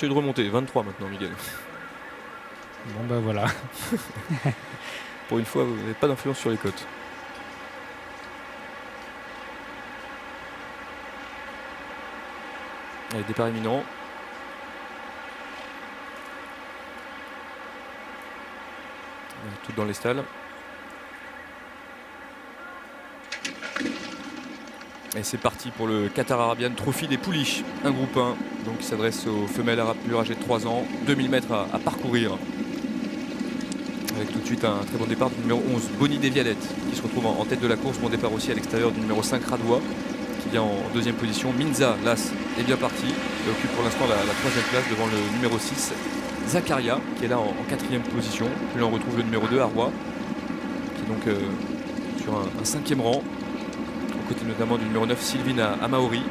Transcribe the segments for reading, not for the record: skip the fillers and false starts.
de remonter, 23 maintenant, Miguel. Bon bah voilà. Pour une fois, vous n'avez pas d'influence sur les cotes. Allez, départ imminent. Tout dans les stalles. Et c'est parti pour le Qatar Arabian Trophy des Pouliches, un groupe 1, donc qui s'adresse aux femelles arabes plus âgées de 3 ans, 2000 mètres à parcourir. Avec tout de suite un très bon départ du numéro 11, Bonnie Desvialettes, qui se retrouve en tête de la course. Bon départ aussi à l'extérieur du numéro 5, Radois, qui vient en deuxième position. Minza, l'As, est bien parti et occupe pour l'instant la troisième place devant le numéro 6, Zakaria, qui est là en quatrième position. Puis là on retrouve le numéro 2, Arwa, qui est donc sur un cinquième rang, aux côtés notamment du numéro 9, Sylvine Amaori.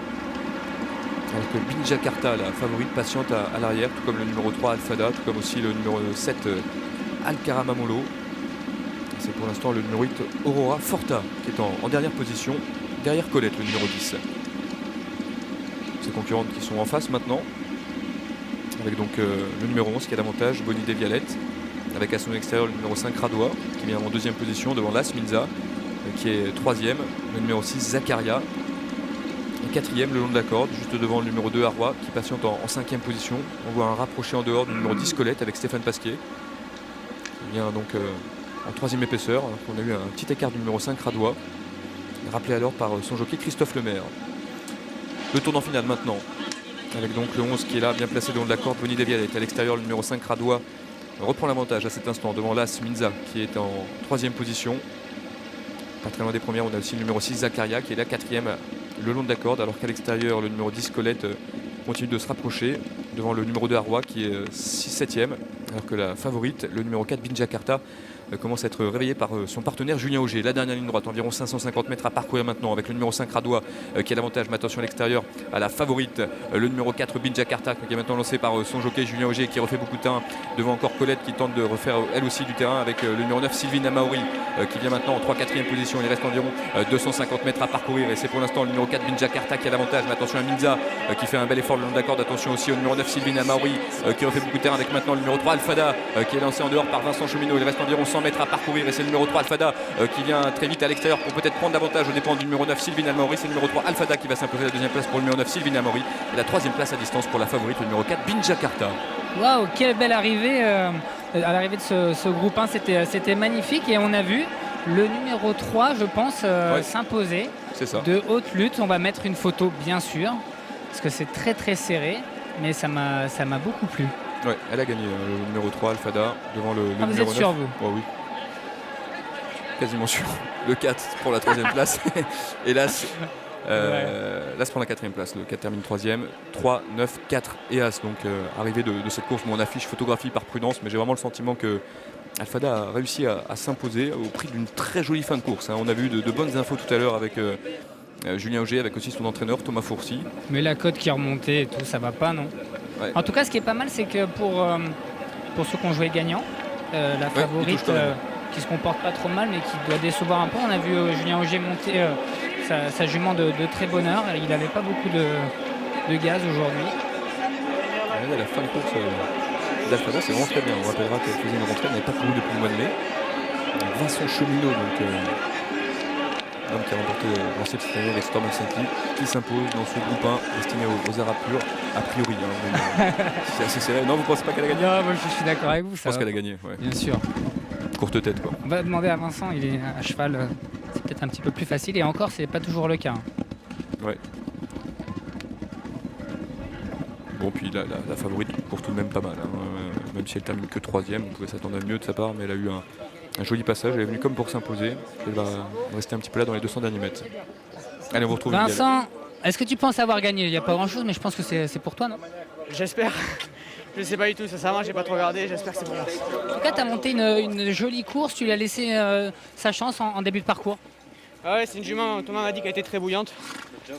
Alors que Bin Jakarta, la favorite, patiente à l'arrière, tout comme le numéro 3, Alfada, tout comme aussi le numéro 7, Al-Karamamolo. C'est pour l'instant le numéro 8, Aurora Forta, qui est en dernière position, derrière Colette, le numéro 10. Ses concurrentes qui sont en face maintenant, avec donc le numéro 11 qui a l'avantage, Bonnie Desvialettes, avec à son extérieur le numéro 5, Radois, qui vient en deuxième position devant Las Minza, qui est troisième, le numéro 6, Zakaria, et quatrième le long de la corde, juste devant le numéro 2, Arwa, qui patiente en cinquième position. On voit un rapproché en dehors du numéro 10, Colette, avec Stéphane Pasquier, qui vient donc en troisième épaisseur. On a eu un petit écart du numéro 5, Radois, rappelé alors par son jockey Christophe Lemaire. Le tour en finale maintenant, avec donc le 11 qui est là, bien placé le long de la corde, Bonnie Desvialettes. À l'extérieur, le numéro 5, Radois, reprend l'avantage à cet instant devant Las Minza, qui est en troisième position. Pas très loin des premières, on a aussi le numéro 6, Zakaria, qui est là quatrième le long de la corde, alors qu'à l'extérieur, le numéro 10, Colette, continue de se rapprocher devant le numéro 2, Arwa, qui est 6-7e, alors que la favorite, le numéro 4, Bin Jakarta, commence à être réveillé par son partenaire Julien Auger. La dernière ligne droite, environ 550 mètres à parcourir maintenant, avec le numéro 5, Radois, qui a l'avantage. Mais attention à l'extérieur, à la favorite, le numéro 4, Bin Jakarta, qui est maintenant lancé par son jockey Julien Auger, qui refait beaucoup de terrain devant encore Colette, qui tente de refaire elle aussi du terrain, avec le numéro 9, Sylvine Amaori, qui vient maintenant en 3-4e position. Il reste environ 250 mètres à parcourir, et c'est pour l'instant le numéro 4, Bin Jakarta, qui a l'avantage. Mais attention à Minza, qui fait un bel effort le long de la corde. Attention aussi au numéro 9, Sylvine Amaori, qui refait beaucoup de terrain, avec maintenant le numéro 3, Alfada, qui est lancé en dehors par Vincent Cheminot. Il reste environ 100 mètres à parcourir, et c'est le numéro 3, Alfada, qui vient très vite à l'extérieur pour peut-être prendre davantage au dépens du numéro 9, Sylvine Amaori. C'est le numéro 3, Alfada, qui va s'imposer la deuxième place pour le numéro 9, Sylvine Amaori, et la troisième place à distance pour la favorite, le numéro 4, Bin Jakarta. Waouh, quelle belle arrivée à l'arrivée de ce groupe 1, c'était magnifique, et on a vu le numéro 3, je pense, s'imposer. C'est ça. De haute lutte. On va mettre une photo, bien sûr, parce que c'est très très serré, mais ça m'a beaucoup plu. Ouais, elle a gagné le numéro 3, Alfada, devant le vous numéro 9. Êtes sûr, vous? Oh, oui. Quasiment sûr. Le 4 pour la troisième place. Et Las, Las prend la quatrième place. Le 4 termine troisième. 3, 9, 4 et As. Donc arrivée de cette course. Bon, on affiche photographie par prudence, mais j'ai vraiment le sentiment que Alfada a réussi à s'imposer au prix d'une très jolie fin de course. On a vu de bonnes infos tout à l'heure avec Julien Auger, avec aussi son entraîneur Thomas Fourcy. Mais la cote qui est remontée et tout, ça va pas, non? Ouais. En tout cas, ce qui est pas mal, c'est que pour ceux qui ont joué gagnant, la favorite qui se comporte pas trop mal, mais qui doit décevoir un peu. On a vu Julien Auger monter sa jument de très bonne heure. Il n'avait pas beaucoup de gaz aujourd'hui. La fin de course d'Alfada, c'est vraiment très bien. On rappellera qu'elle faisait une rentrée, elle n'avait pas couru depuis le mois de mai. Vincent Cheminot, donc l'homme qui a remporté l'ancienne cette année avec Storm Saint-Ly, qui s'impose dans ce groupe 1 destiné aux Arabes purs, a priori. C'est assez serré. Non, vous pensez pas qu'elle a gagné? Non, moi je suis d'accord avec vous. Je pense qu'elle a gagné, ouais. Bien sûr. Courte tête, quoi. On va demander à Vincent, il est à cheval, c'est peut-être un petit peu plus facile, et encore, c'est pas toujours le cas. Ouais. Bon, puis la favorite court tout de même pas mal. Même si elle termine que troisième, on pouvait s'attendre à mieux de sa part, mais elle a eu un joli passage. Elle est venue comme pour s'imposer. Elle va rester un petit peu là dans les 200 derniers mètres. Allez, on vous retrouve. Vincent, est-ce que tu penses avoir gagné? Il n'y a pas grand-chose, mais je pense que c'est pour toi, non? J'espère. Je sais pas du tout, sincèrement, j'ai pas trop regardé, j'espère que c'est pour moi. En tout cas, tu as monté une jolie course, tu lui as laissé sa chance en début de parcours. Ah ouais, c'est une jument, Thomas m'a dit qu'elle était très bouillante.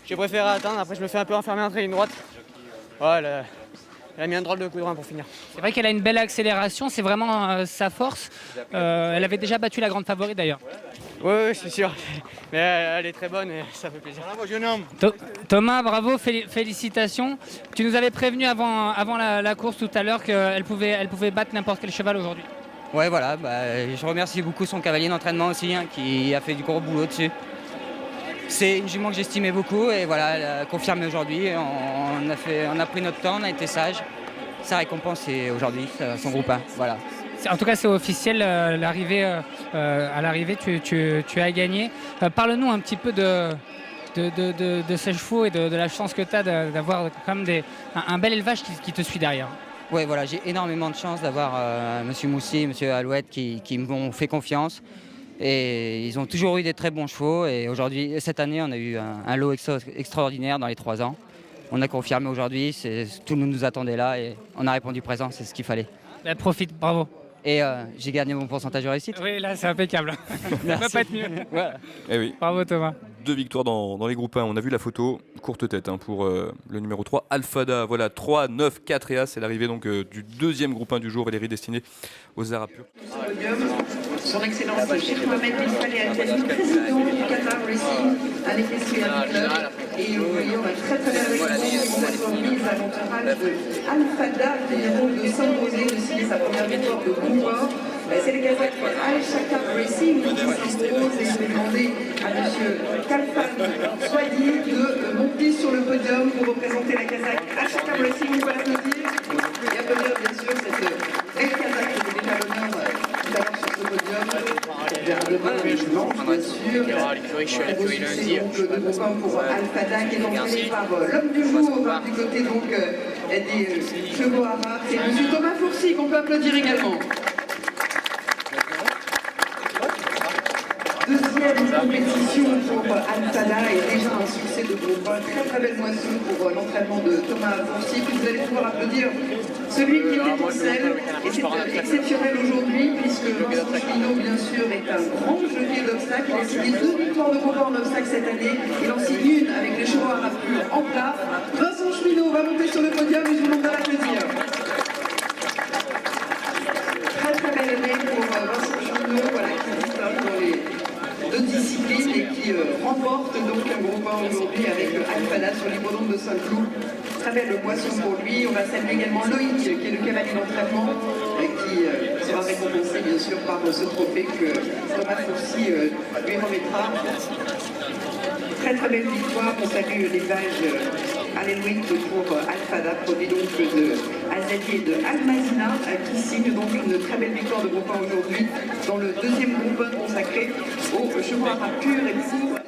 J'ai préféré attendre, après je me fais un peu enfermer entre ligne droite. Ouais, elle a mis un drôle de coup de rein pour finir. C'est vrai qu'elle a une belle accélération, c'est vraiment sa force. Elle avait déjà battu la grande favorite d'ailleurs. Oui, c'est sûr. Mais elle est très bonne et ça fait plaisir. Bravo, jeune homme. Thomas, bravo, félicitations. Tu nous avais prévenu avant la course tout à l'heure qu'elle pouvait battre n'importe quel cheval aujourd'hui. Ouais, voilà, je remercie beaucoup son cavalier d'entraînement aussi, qui a fait du gros boulot dessus. C'est une jument que j'estimais beaucoup et voilà, elle a confirmé aujourd'hui. On a pris notre temps, on a été sage. Sa récompense, c'est aujourd'hui son groupe 1. Voilà. En tout cas, c'est officiel, à l'arrivée, tu as gagné. Parle-nous un petit peu de ces chevaux et de la chance que tu as d'avoir quand même un bel élevage qui te suit derrière. Oui, voilà, j'ai énormément de chance d'avoir M. Moussi, M. Alouette qui m'ont fait confiance. Et ils ont toujours eu des très bons chevaux. Et aujourd'hui, cette année, on a eu un lot extraordinaire dans les 3 ans. On a confirmé aujourd'hui, tout le monde nous attendait là et on a répondu présent, c'est ce qu'il fallait. Profite, bravo. Et j'ai gagné mon pourcentage de réussite. Oui, là c'est impeccable. Ça ne peut pas être mieux. Voilà. Eh oui. Bravo Thomas. 2 victoires dans les groupes 1. On a vu la photo, courte tête pour le numéro 3, Alfada. Voilà, 3, 9, 4 et As. C'est l'arrivée donc du 2e groupe 1 du jour, Valérie, destinée aux Arts purs. Son Excellence Cheikh Mohamed bin Saleh Al Thani, président du Qatar Racing, un effet club. Et nous voyons un très très belle récompense mise à l'entourage de Alfada, numéro de Saint-Rosé, de signer sa première victoire de Concours. C'est le Kazakh Al-Shakar Racing qui s'impose et je vais demander à M. Kalfan Swadi de monter sur le podium pour représenter la Kazakh Al-Shakar Racing. On peut l'applaudir et applaudir bien sûr cette belle Kazakh qui était déjà l'honneur tout à l'heure sur ce podium. Bien sûr. Il y aura l'écurie, je suis à l'écurie lundi. Pour Alfada qui est entraîné par l'homme du jour du côté donc des chevaux arabes. C'est M. Thomas Fourcy qu'on peut applaudir également. Deuxième compétition pour Alfada et déjà un succès de groupe 1. Très très belle moisson pour l'entraînement de Thomas Fourcy. Puis vous allez pouvoir applaudir celui qui était en selle. Et c'est exceptionnel aujourd'hui puisque Vincent Cheminot, bien sûr, est un grand jockey d'obstacles. Il a signé 2 victoires de groupe 1 en obstacles cette année. Il en signe une avec les chevaux arabes purs en plat. Vincent Cheminot va monter sur le podium et je vous demande de l'applaudir. Très très belle année pour Vincent Cheminot, voilà, qui distingue dans les 2 disciplines et qui remporte donc un groupe 1 aujourd'hui avec Alfada sur l'hippodrome de Saint-Cloud. Très belle moisson pour lui. On va saluer également Loïc, qui est le cavalier d'entraînement, qui sera récompensé bien sûr par ce trophée que Thomas Fourcy lui remettra. Très très belle victoire. On salue l'élevage Alléluia pour Alfada, produit donc de Azali et de Almazina, qui signe donc une très belle victoire de groupe 1 aujourd'hui dans le 2e groupe 1 consacré aux chevaux arabes purs et courts.